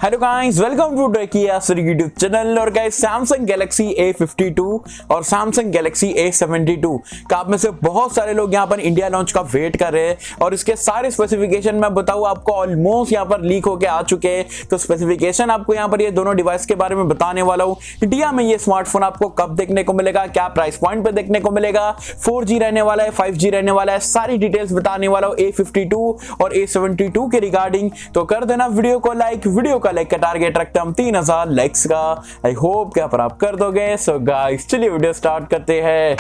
Hello guys, welcome to techie Yasar YouTube channel. और guys, Samsung Galaxy A52 और Samsung Galaxy A72 का आप में से बहुत सारे लोग यहां पर इंडिया लॉन्च का वेट कर रहे हैं और इसके सारे स्पेसिफिकेशन मैं बताऊं आपको ऑलमोस्ट यहां पर लीक होके आ चुके हैं। तो स्पेसिफिकेशन आपको यहां पर ये दोनों डिवाइस के बारे में बताने वाला हूं। इंडिया में ये स्मार्टफोन आपको कब देखने को मिलेगा, क्या प्राइस पॉइंट पे देखने को मिलेगा, 4G रहने वाला है, 5G रहने वाला है, सारी डिटेल्स बताने वाला हूं A52 और A72 के रिगार्डिंग। तो कर देना वीडियो को लाइक। वीडियो का लाइक का टारगेट रखते हैं हम 3000 लाइक्स का। आई होप कि आप कर दोगे। सो गाइस, चलिए वीडियो स्टार्ट करते हैं।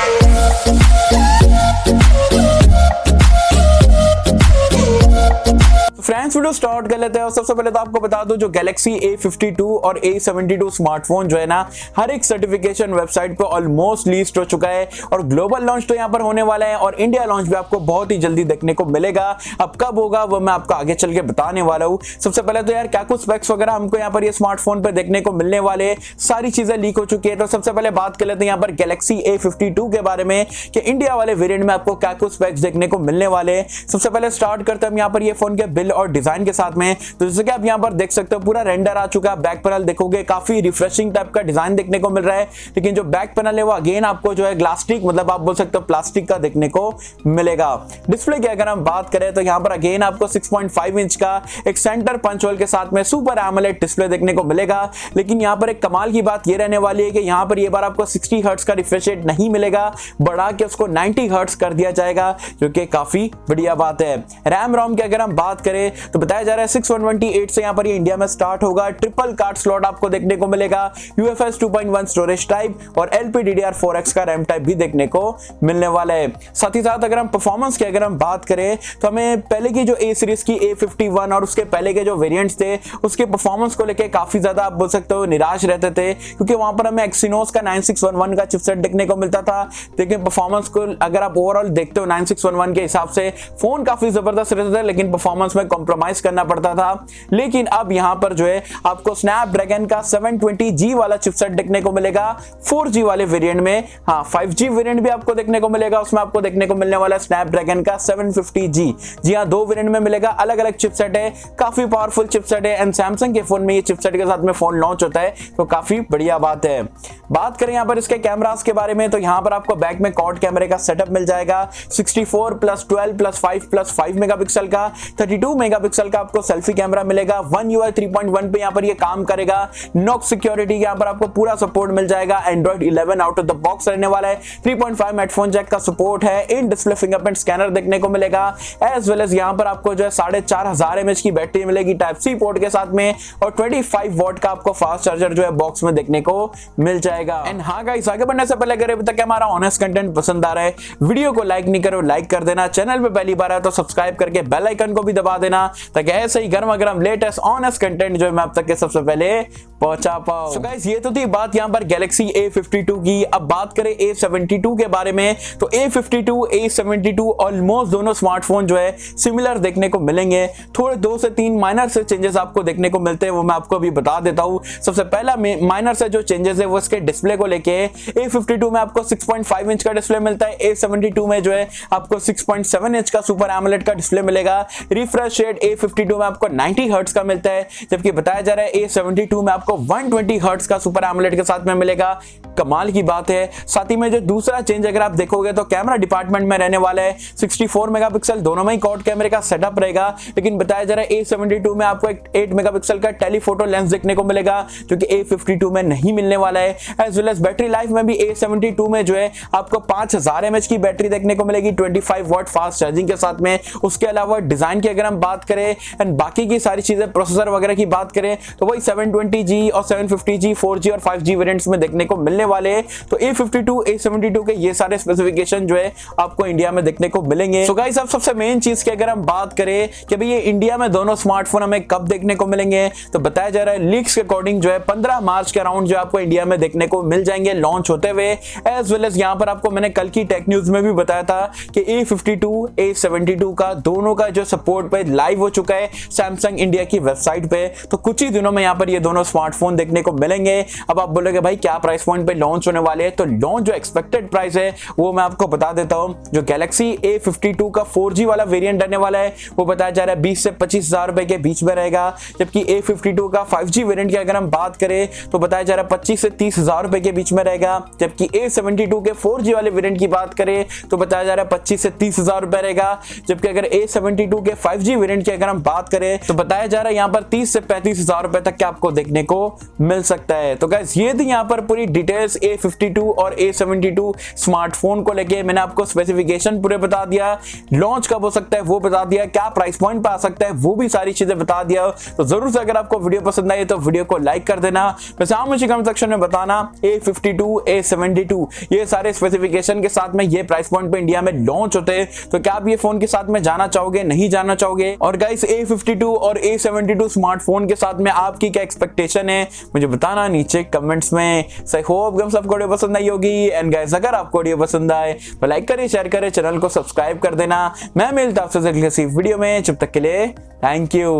फ्रेंड्स, वीडियो स्टार्ट कर लेते हैं। और सबसे पहले तो आपको बता दूं, जो गैलेक्सी A52 और A72 स्मार्टफोन जो है ना, हर एक सर्टिफिकेशन वेबसाइट पे ऑलमोस्ट लिस्ट हो चुका है और ग्लोबल लॉन्च तो यहां पर होने वाला है और इंडिया लॉन्च भी आपको बहुत ही जल्दी देखने को मिलेगा। अब कब होगा वो मैं आपको आगे चल के बताने वाला हूं। सबसे पहले तो यार क्या कुछ स्पेक्स वगैरह हमको यहाँ पर ये स्मार्टफोन पर देखने को मिलने वाले, सारी चीजें लीक हो चुकी है। तो सबसे पहले बात कर लेते हैं यहाँ पर गैलेक्सी A52 के बारे में कि इंडिया वाले वेरिएंट में आपको क्या कुछ स्पेक्स देखने को मिलने वाले। सबसे पहले स्टार्ट करते हैं हम यहाँ पर ये फोन के बिल और डिजाइन के साथ में। तो जैसे कि आप यहां पर देख सकते हो, पूरा रेंडर आ चुका है। बैक पैनल देखोगे काफी रिफ्रेशिंग टाइप का डिजाइन देखने को मिल रहा है, लेकिन जो बैक पैनल है वो अगेन आपको जो है ग्लास्टिक, मतलब आप बोल सकते हो प्लास्टिक का देखने को मिलेगा। डिस्प्ले की अगर हम बात करें तो यहां पर अगेन आपको 6.5 इंच का एक सेंटर पंच होल के साथ में सुपर एमोलेड डिस्प्ले देखने को मिलेगा। लेकिन यहां पर एक कमाल की बात ये रहने वाली है कि यहां पर ये बार आपको 60 हर्ट्ज का रिफ्रेश रेट नहीं मिलेगा, बढ़ा के उसको 90 हर्ट्ज कर दिया जाएगा, जो कि काफी बढ़िया बात है। रैम रोम की अगर हम बात करें तो बताया जा रहा है 6/128 से यहां पर ये इंडिया में स्टार्ट होगा। ट्रिपल कार्ड स्लॉट आपको देखने को मिलेगा, UFS 2.1 स्टोरेज टाइप और LPDDR4X का रैम टाइप भी देखने को मिलने वाला है। साथ ही साथ अगर हम परफॉर्मेंस की अगर हम बात करें तो हमें पहले की जो A सीरीज की A51 और उसके पहले के जो वेरिएंट्स थे उसके परफॉर्मेंस को लेकर काफी ज्यादा आप बोल सकते हो निराश रहते थे, क्योंकि वहां पर हमें एक्सिनोस का 9611 का चिपसेट देखने को मिलता था। लेकिन परफॉर्मेंस को अगर आप ओवरऑल देखते हो 9611 के हिसाब से फोन काफी जबरदस्त रहता था, लेकिन परफॉर्मेंस में कॉम्प्रोमाइज करना पड़ता था। लेकिन अब यहां पर जो है आपको स्नैपड्रैगन का 720G वाला चिपसेट देखने को मिलेगा 4G वाले वेरिएंट में। हाँ, 5G वेरिएंट भी आपको देखने को मिलेगा, उसमें आपको देखने को मिलने वाला स्नैपड्रैगन का 750G। जी हाँ, दो वेरिएंट में मिलेगा, अलग अलग चिपसेट है, काफी पावरफुल चिपसेट है। एंड सैमसंग के फोन में ये चिपसेट के साथ में फोन लॉन्च होता है, तो काफी बढ़िया बात है। बात करें यहां पर इसके कैमरास के बारे में तो यहां पर आपको बैक में क्वाड कैमरे का सेटअप मिल जाएगा, 64+12+5+5 मेगापिक्सल का, 32 मेगापिक्सल का आपको सेल्फी कैमरा मिलेगा। One UI 3.1 पे यहाँ पर ये काम करेगा। नॉक्स सिक्योरिटी यहाँ पर आपको पूरा सपोर्ट मिल जाएगा। Android 11 out of the box रहने वाला है। 3.5 हेडफोन जैक का सपोर्ट है। इन डिस्प्ले फिंगरप्रिंट स्कैनर देखने को मिलेगा, एज वेल एज यहाँ पर आपको जो है 4500 mAh की बैटरी मिलेगी टाइप सी पोर्ट के साथ में, और 25 वॉट का आपको फास्ट चार्जर जो है बॉक्स में देखने को मिल जाएगा। एंड हाँ गाइस, आगे बढ़ने से पहले अगर अभी तक हमारा ऑनेस्ट कंटेंट पसंद आ रहा है, वीडियो को लाइक नहीं करो, लाइक कर देना। चैनल पे पहली बार है तो सब्सक्राइब करके बेल आइकन को भी दबा देना, ताकि ऐसे ही गर्मा गर्म लेटेस्ट ऑनेस्ट कंटेंट जो है मैं आप तक के सबसे पहले पहुंचा पाऊं। सो गाइस, ये तो थी बात यहां पर गैलेक्सी A52 की। अब बात करें A72 के बारे में तो A52 A72 ऑलमोस्ट दोनों स्मार्टफोन जो है सिमिलर देखने को मिलेंगे। थोड़े 2 से 3 माइनर से चेंजेस आपको देखने को मिलते हैं, वो मैं आपको अभी बता देता हूं। सबसे पहला माइनर से जो चेंजेस है वो इसके डिस्प्ले को लेके। A52 में आपको 6.5 इंच का डिस्प्ले मिलता है, A72 में जो है आपको 6.7 इंच का सुपर एमोलेड का डिस्प्ले मिलेगा। रिफ्रेश रेट A52 में आपको 90 हर्ट्ज का मिलता है, जबकि बताया जा रहा है A72 में आपको 120 हर्ट्ज का सुपर एमोलेड के साथ में मिलेगा। कमाल की बात है। साथ ही में जो दूसरा चेंज अगर आप देखोगे तो कैमरा डिपार्टमेंट में रहने वाला है 64 मेगापिक्सल, दोनों में ही क्वाड कैमरे का सेटअप रहेगा। लेकिन बताया जा रहा है A72 में आपको एक 8 मेगापिक्सल का टेलीफोटो लेंस देखने को मिलेगा, जो कि A52 में नहीं मिलने वाला है। As well as battery life में भी A72 में जो है आपको 5000 mAh की बैटरी देखने को मिलेगी 25 वॉट फास्ट चार्जिंग के साथ में। उसके अलावा डिजाइन की अगर हम बात करें एंड बाकी की सारी चीजें, प्रोसेसर वगैरह की बात करें तो वही 720G और 750G 4G और 5G वेरिएंट्स में देखने को मिलने वाले। तो A52 A72 के ये सारे स्पेसिफिकेशन जो है आपको इंडिया में देखने को मिलेंगे। सो गाइस, अब सबसे मेन चीज की अगर हम बात करें कि भाई ये इंडिया में दोनों स्मार्टफोन हमें कब देखने को मिलेंगे, तो बताया जा रहा है लीक्स के अकॉर्डिंग जो है 15 मार्च के अराउंड जो आपको इंडिया में देखने को मिल जाएंगे लॉन्च होते हुए। एज वेल एज यहाँ पर आपको मैंने कल की टेक न्यूज में भी बताया था कि A52 A72 का दोनों का जो सपोर्ट पे लाइव हो चुका है सैमसंग इंडिया की वेबसाइट पे। तो कुछ ही दिनों में यहाँ पर ये दोनों स्मार्टफोन देखने को मिलेंगे। अब आप बोलोगे भाई क्या प्राइस पॉइंट पे लॉन्च होने वाले हैं। तो लॉन्च जो एक्सपेक्टेड प्राइस है वो मैं आपको बता देता हूँ। जो गैलेक्सी A52 का 4G वाला वेरिएंट रहने वाला है वो बताया जा रहा है 20 से 25,000 रुपए के बीच में रहेगा। जबकि A52 का 5G वेरिएंट की अगर हम बात करें तो बताया जा रहा है 25 से 30,000 रुपए के बीच में रहेगा। जबकि A72 के 4G वाले वेरिएंट की बात करें तो बताया जा रहा है 25 से 30,000 रुपए रहेगा। जबकि अगर A72 के 5G वेरिएंट की अगर हम बात करें तो बताया जा रहा है यहाँ पर 30 से 35,000 रुपए तक के आपको देखने को मिल सकता है। तो गाइस ये थी यहाँ पर पूरी डिटेल्स A52 और A72 स्मार्टफोन को लेके। मैंने आपको स्पेसिफिकेशन पूरे बता दिया, लॉन्च कब हो सकता है वो बता दिया, क्या प्राइस पॉइंट पे आ सकता है वो भी सारी चीजें बता दिया। तो जरूर से अगर आपको वीडियो पसंद आई तो वीडियो को लाइक कर देना। वैसे आप मुझे कमेंट सेक्शन में बताना A52 A72 ये सारे स्पेसिफिकेशन के साथ में ये प्राइस पॉइंट पे इंडिया में लॉन्च होते हैं तो क्या आप ये फोन के साथ में जाना चाहोगे, नहीं जाना चाहोगे? और गाइस A52 और A72 स्मार्टफोन के साथ में आपकी क्या एक्सपेक्टेशन है मुझे बताना नीचे कमेंट्स में। सो आई होप हम सबको वीडियो पसंद आई होगी। एंड गाइस अगर आपको वीडियो पसंद आए तो लाइक करें, शेयर करें, चैनल को सब्सक्राइब कर देना। मैं मिलता हूं आपसे अगली वीडियो में, जब तक के लिए थैंक यू।